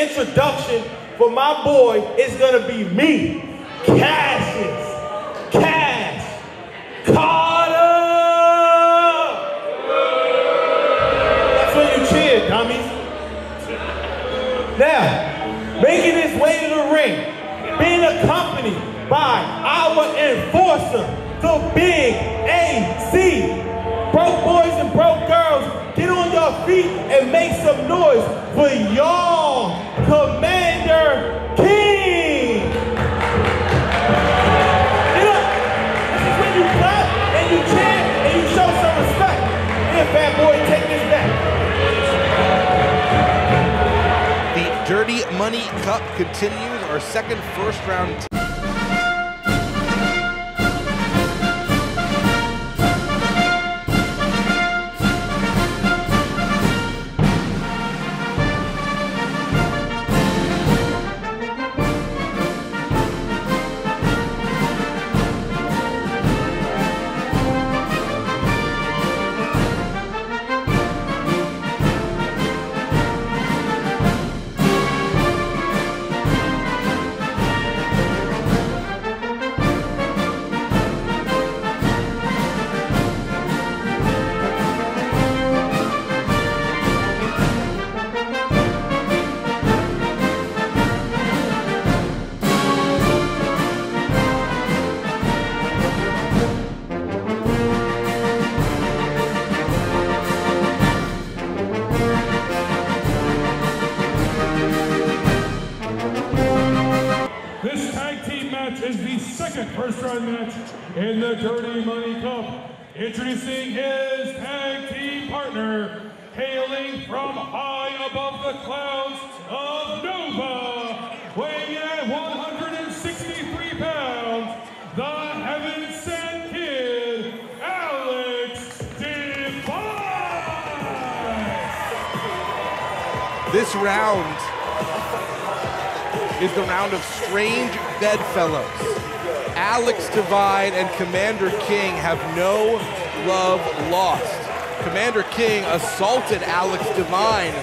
introduction for my boy is gonna be me, Cassius Carter. That's when you cheer, dummies. Now, making his way to the ring, being accompanied by our enforcer, the Big AC. Broke boys and broke girls, get on your feet and make some noise for y'all, Commander King. Get up. This is when you clap and you chant and you show some respect. Here, fat boy, take this back. The Dirty Money Cup continues, our second first round. Is the second first round match in the Dirty Money Cup. Introducing his tag team partner, hailing from high above the clouds of Nova, weighing at 163 pounds, the Heaven Sent Kid, Alex Divine. This round is the round of strange bedfellows. Alex Divine and Commander King have no love lost. Commander King assaulted Alex Divine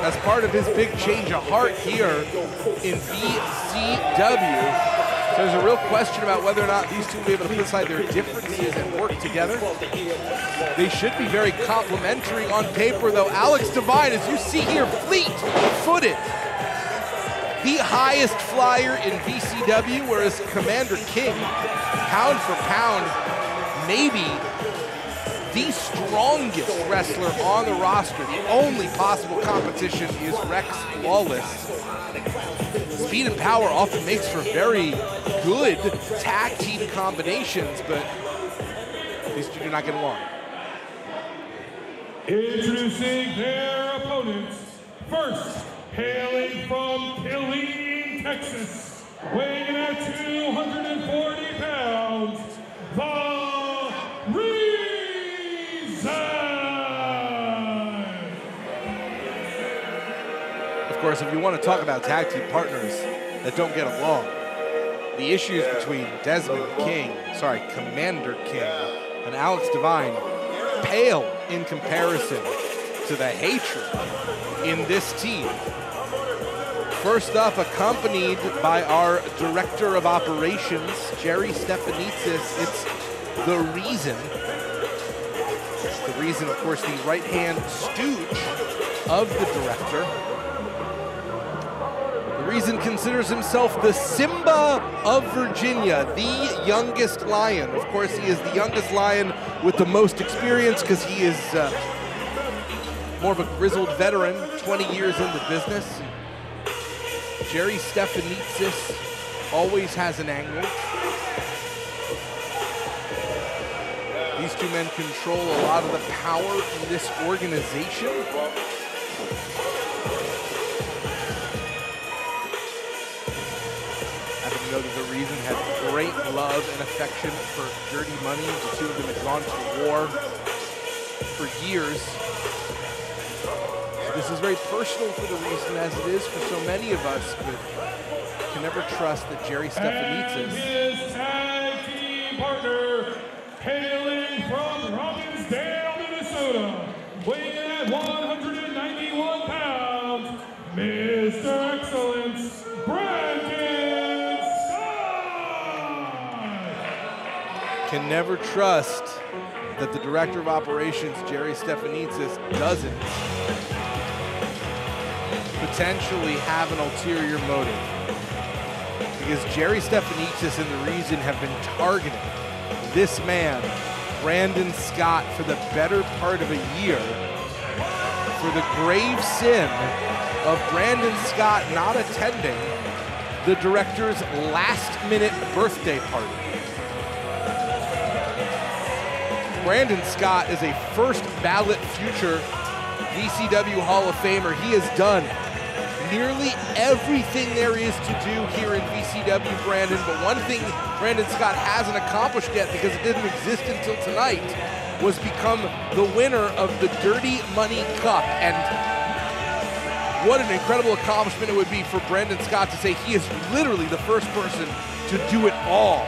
as part of his big change of heart here in VCW. So there's a real question about whether or not these two will be able to put aside their differences and work together. They should be very complementary on paper, though. Alex Divine, as you see here, fleet-footed, the highest flyer in VCW, whereas Commander King, pound for pound, maybe the strongest wrestler on the roster. The only possible competition is Rex Lawless. Speed and power often makes for very good tag team combinations, but these two do not get along. Introducing their opponents. First, hailing from Killeen, Texas, weighing in at 240 pounds, the Reason. Of course, if you want to talk about tag team partners that don't get along, the issues between Commander King and Alex Divine pale in comparison to the hatred in this team. First up, accompanied by our Director of Operations, Jerry Stefanitsis, it's The Reason. The Reason, of course, the right-hand stooge of the Director. The Reason considers himself the Simba of Virginia, the youngest lion. Of course, he is the youngest lion with the most experience because he is more of a grizzled veteran, 20 years in the business. Jerry Stefanitsis always has an angle. These two men control a lot of the power in this organization. Having noted The Reason had great love and affection for Dirty Money. The two of them had gone to war for years. This is very personal for The Reason, as it is for so many of us, but you can never trust that Jerry Stefanitsis. And his tag team partner, hailing from Robbinsdale, Minnesota, weighing in at 191 pounds, can never trust that the Director of Operations, Jerry Stefanitsis, doesn't potentially have an ulterior motive. Because Jerry Stefanitsis and the Reason have been targeting this man, Brandon Scott, for the better part of a year for the grave sin of Brandon Scott not attending the director's last-minute birthday party. Brandon Scott is a first-ballot future VCW Hall of Famer. He has done nearly everything there is to do here in VCW, Brandon, but one thing Brandon Scott hasn't accomplished yet, because it didn't exist until tonight, was become the winner of the Dirty Money Cup. And what an incredible accomplishment it would be for Brandon Scott to say he is literally the first person to do it all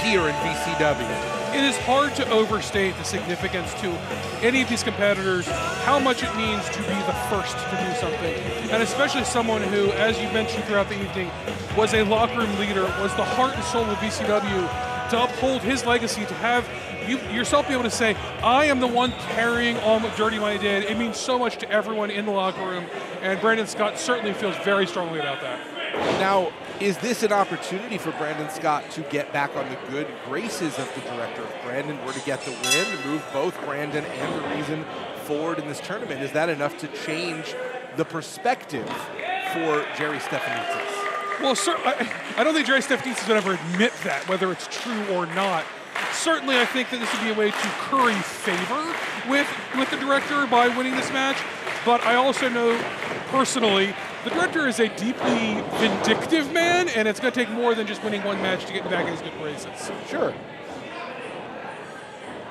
here in VCW. It is hard to overstate the significance to any of these competitors, how much it means to be the first to do something. And especially someone who, as you mentioned throughout the evening, was a locker room leader, was the heart and soul of VCW, to uphold his legacy, to have you yourself be able to say, I am the one carrying on what Dirty Money did. It means so much to everyone in the locker room, and Brandon Scott certainly feels very strongly about that. Now, is this an opportunity for Brandon Scott to get back on the good graces of the director? If Brandon were to get the win and move both Brandon and the Reason forward in this tournament, is that enough to change the perspective for Jerry Stefanitsis? Well, sir, I don't think Jerry Stefanitsis would ever admit that, whether it's true or not. Certainly, I think that this would be a way to curry favor with the director by winning this match, but I also know personally the director is a deeply vindictive man, and it's going to take more than just winning one match to get back in his good graces. Sure.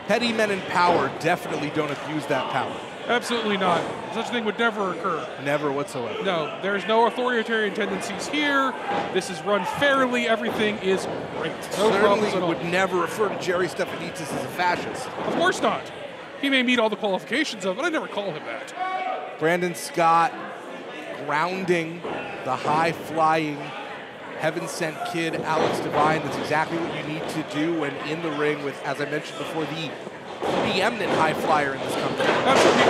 Petty men in power definitely don't abuse that power. Absolutely not. Such a thing would never occur. Never whatsoever. No, there's no authoritarian tendencies here. This is run fairly. Everything is great. No problems at all. Would never refer to Jerry Stefanitsis as a fascist. Of course not. He may meet all the qualifications of it, but I never call him that. Brandon Scott grounding the high-flying, heaven-sent kid, Alex Devine. That's exactly what you need to do when in the ring with, as I mentioned before, the preeminent high flyer in this company. Absolutely.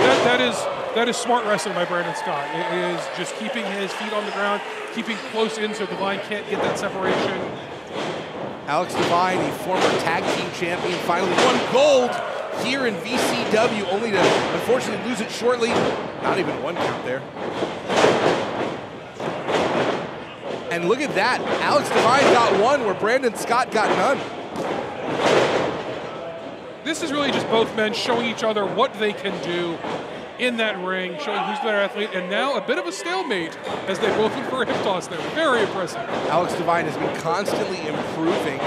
That is smart wrestling by Brandon Scott. It is just keeping his feet on the ground, keeping close in so Devine can't get that separation. Alex Devine, the former tag team champion, finally won gold here in VCW, only to unfortunately lose it shortly. Not even one count there. And look at that. Alex Devine got one where Brandon Scott got none. This is really just both men showing each other what they can do in that ring, showing who's the better athlete, and now a bit of a stalemate as they both look for a hip toss there. Very impressive. Alex Devine has been constantly improving.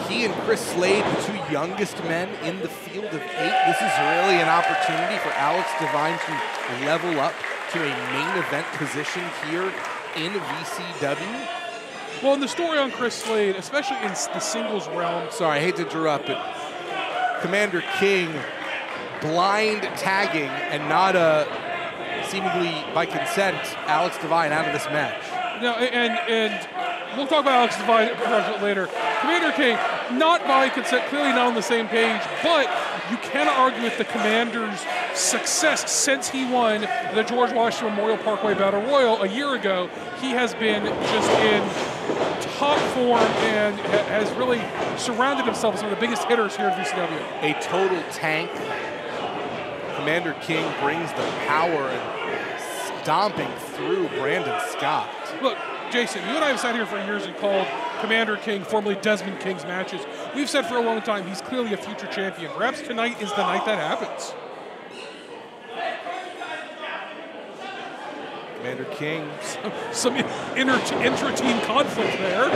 He and Chris Slade, the two youngest men in the field of 8. This is really an opportunity for Alex Devine to level up to a main event position here in VCW. Well, in the story on Chris Slade, especially in the singles realm. Sorry, I hate to interrupt, but Commander King blind tagging and not seemingly by consent Alex Devine out of this match. No, and we'll talk about Alex Devine later. Commander King, not by consent, clearly not on the same page, but you cannot argue with the Commander's success since he won the George Washington Memorial Parkway Battle Royal a year ago. He has been just in top form and has really surrounded himself with some of the biggest hitters here at VCW. A total tank. Commander King brings the power and stomping through Brandon Scott. Look, Jason, you and I have sat here for years and called Commander King, formerly Desmond King's matches. We've said for a long time he's clearly a future champion. Perhaps tonight is the night that happens. Commander King. Some intra-team conflict there.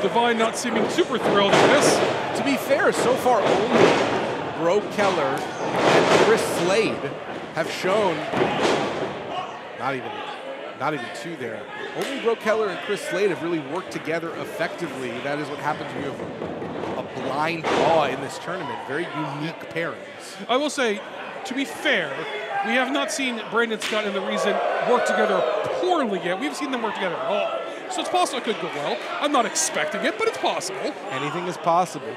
Devine not seeming super thrilled at this. To be fair, so far only Bro Keller and Chris Slade have shown, not even two there. Only Bro Keller and Chris Slade have really worked together effectively. That is what happens when you have a blind draw in this tournament. Very unique pairings. I will say, to be fair, we have not seen Brandon Scott and the Reason work together poorly yet. We've seen them work together at all. So it's possible it could go well. I'm not expecting it, but it's possible. Anything is possible.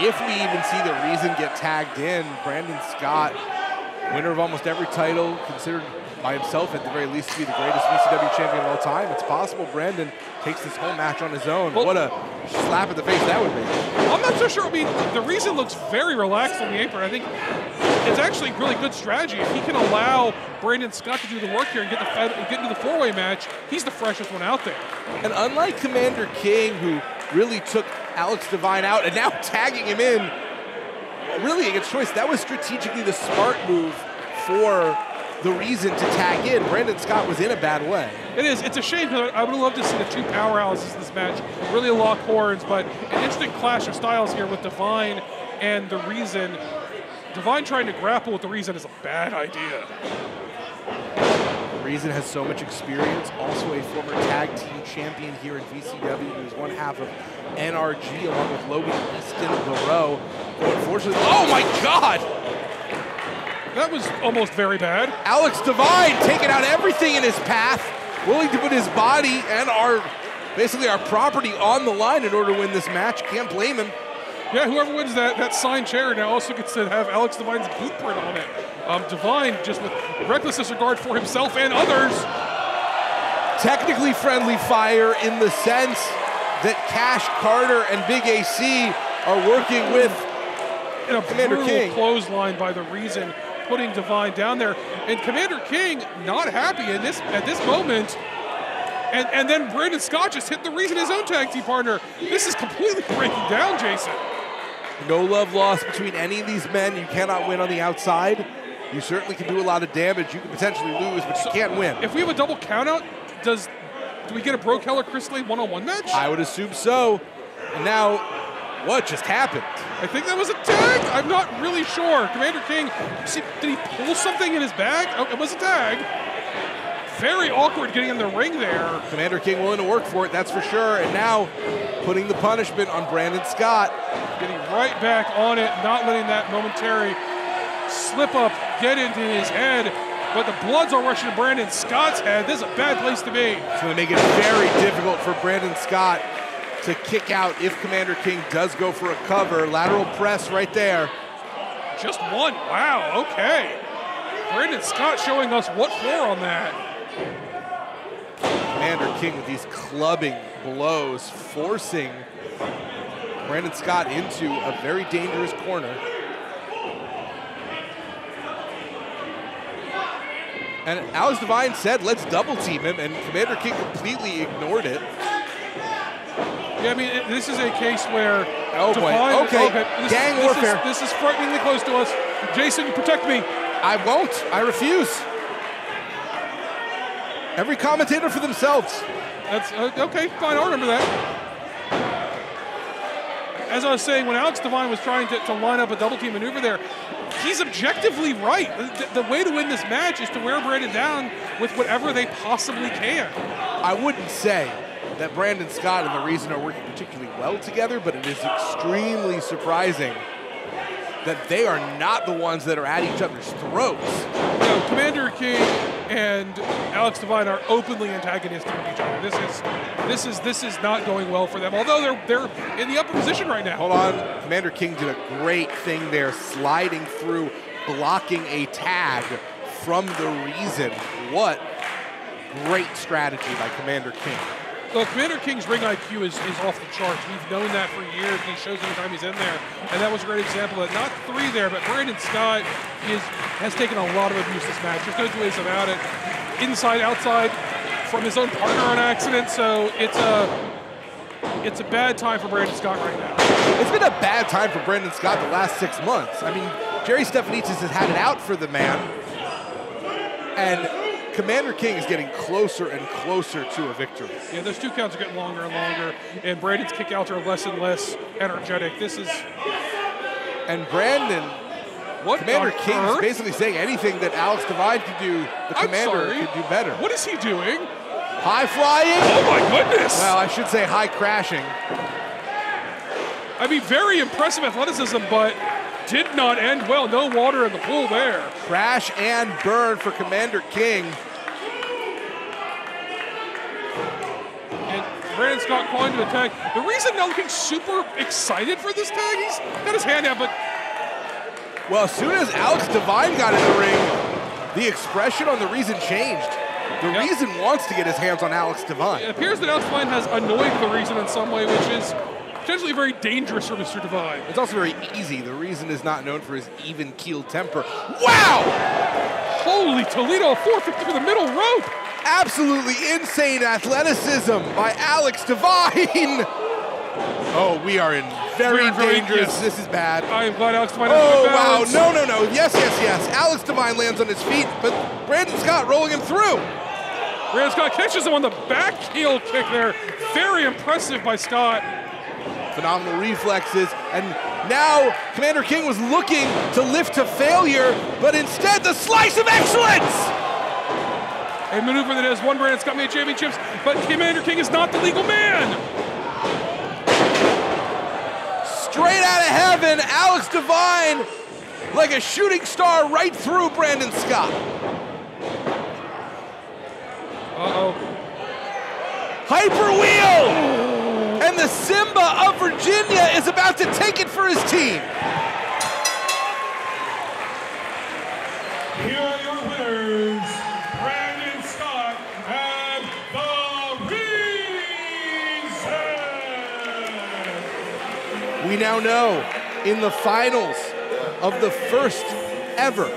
if we even see the Reason get tagged in, Brandon Scott, winner of almost every title, considered by himself at the very least to be the greatest VCW champion of all time. It's possible Brandon takes this whole match on his own. Well, what a slap at the face that would be. I'm not so sure. I mean, the Reason looks very relaxed on the apron. I think it's actually really good strategy. If he can allow Brandon Scott to do the work here and get into the four-way match, he's the freshest one out there. And unlike Commander King, who really took Alex Divine out and now tagging him in, really against choice, that was strategically the smart move for the Reason to tag in. Brandon Scott was in a bad way. It is. It's a shame because I would love to see the two powerhouses in this match really lock horns, but an interesting clash of styles here with Divine and the Reason. Divine trying to grapple with the Reason is a bad idea. Reason has so much experience, also a former tag team champion here in VCW, who's one half of NRG along with Logan Easton LaRoe. Oh, unfortunately, oh my God! That was almost very bad. Alex Divine taking out everything in his path, willing to put his body and basically our property on the line in order to win this match. Can't blame him. Yeah, whoever wins that signed chair now also gets to have Alex Divine's boot print on it. Divine just with reckless disregard for himself and others. Technically friendly fire in the sense that Cash Carter and Big AC are working with Commander King. Clothesline by the Reason, putting Divine down there. And Commander King not happy at this moment. And then Brandon Scott just hit the Reason, his own tag team partner. This is completely breaking down, Jason. No love lost between any of these men. You cannot win on the outside. You certainly can do a lot of damage. You can potentially lose, but you can't win. If we have a double countout, do we get a Bro Keller Chris Lee one-on-one match? I would assume so. And now, what just happened? I think that was a tag. I'm not really sure. Commander King, did he pull something in his bag? Oh, it was a tag. Very awkward getting in the ring there. Commander King willing to work for it, that's for sure. And now putting the punishment on Brandon Scott. Getting right back on it, not letting that momentary slip up get into his head. But the blood's all rushing to Brandon Scott's head. This is a bad place to be. It's going to make it very difficult for Brandon Scott to kick out if Commander King does go for a cover. Lateral press right there. Just one. Wow, okay. Brandon Scott showing us what for on that. Commander King with these clubbing blows, forcing Brandon Scott into a very dangerous corner. And Alex Divine said, let's double team him, and Commander King completely ignored it. Yeah, I mean, this is a case where oh Divine, boy, okay, gang warfare. This is frighteningly close to us. Jason, protect me. I won't, I refuse. Every commentator for themselves. That's okay, fine, I'll remember that. As I was saying, when Alex Divine was trying to line up a double team maneuver there, he's objectively right. The way to win this match is to wear Brandon down with whatever they possibly can. I wouldn't say that Brandon Scott and the Reason are working particularly well together, but it is extremely surprising that they are not the ones that are at each other's throats. No, Commander King and Alex Divine are openly antagonistic of each other. This is not going well for them. Although they're in the upper position right now. Hold on, Commander King did a great thing there, sliding through, blocking a tag from the Reason. What great strategy by Commander King. Well, Commander King's ring IQ is off the charts. We've known that for years. He shows every time he's in there. And that was a great example of not three there, but Brandon Scott has taken a lot of abuse this match. There's no two ways about it. Inside, outside, from his own partner on accident. So it's a bad time for Brandon Scott right now. It's been a bad time for Brandon Scott the last 6 months. I mean, Jerry Stephanitis has had it out for the man. And Commander King is getting closer and closer to a victory. Yeah, those 2 counts are getting longer and longer, and Brandon's kickouts are less and less energetic. This is... And Brandon, Commander King is basically saying anything that Alex Divine could do, the Commander could do better. What is he doing? High flying? Oh my goodness! Well, I should say high crashing. I mean, very impressive athleticism, but did not end well. No water in the pool there. Crash and burn for Commander King. And Brandon Scott calling to attack. The reason not looking super excited for this tag, he's got his hand out, but... Well, as soon as Alex Divine got in the ring, the expression on the Reason changed. The Reason wants to get his hands on Alex Divine. It appears that Alex Divine has annoyed the Reason in some way, which is potentially very dangerous for Mr. Divine. It's also very easy. The Reason is not known for his even-keeled temper. Wow! Holy Toledo, a 450 for the middle rope. Absolutely insane athleticism by Alex Divine. Oh, we are in very dangerous. Yes. This is bad. I'm glad Alex Divine has Oh, good wow. balance. No, no, no. Yes, yes, yes. Alex Divine lands on his feet, but Brandon Scott rolling him through. Brandon Scott catches him on the back heel kick there. Very impressive by Scott. Phenomenal reflexes, and now Commander King was looking to lift to failure, but instead the slice of excellence! A maneuver that has won Brandon Scott made championships, but Commander King is not the legal man. Straight out of heaven, Alex Divine, like a shooting star right through Brandon Scott. Uh-oh. Hyper wheel! And the Simba of Virginia is about to take it for his team. Here are your winners, Brandon Scott and the Reason. We now know in the finals of the first ever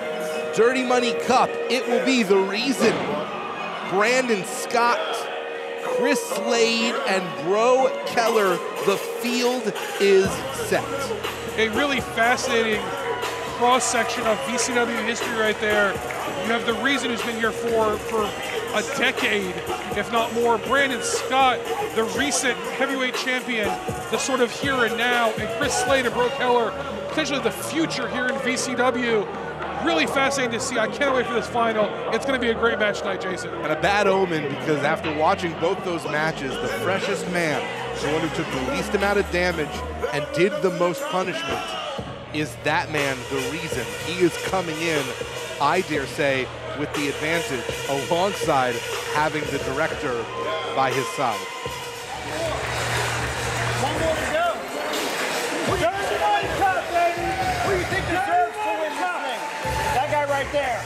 Dirty Money Cup, it will be the Reason, Brandon Scott, Chris Slade, and Bro Keller. The field is set. A really fascinating cross-section of VCW history right there. You have the Reason who's been here for a decade, if not more. Brandon Scott, the recent heavyweight champion, the sort of here and now, and Chris Slade and Bro Keller, potentially the future here in VCW. Really fascinating to see. I can't wait for this final. It's going to be a great match tonight, Jason. And a bad omen, because after watching both those matches, the freshest man, the one who took the least amount of damage and did the most punishment, is that man the Reason. He is coming in, I dare say, with the advantage, alongside having the director by his side. One more to go. Dirty Money Cup, baby. Who you think deserves to win this thing? That guy right there.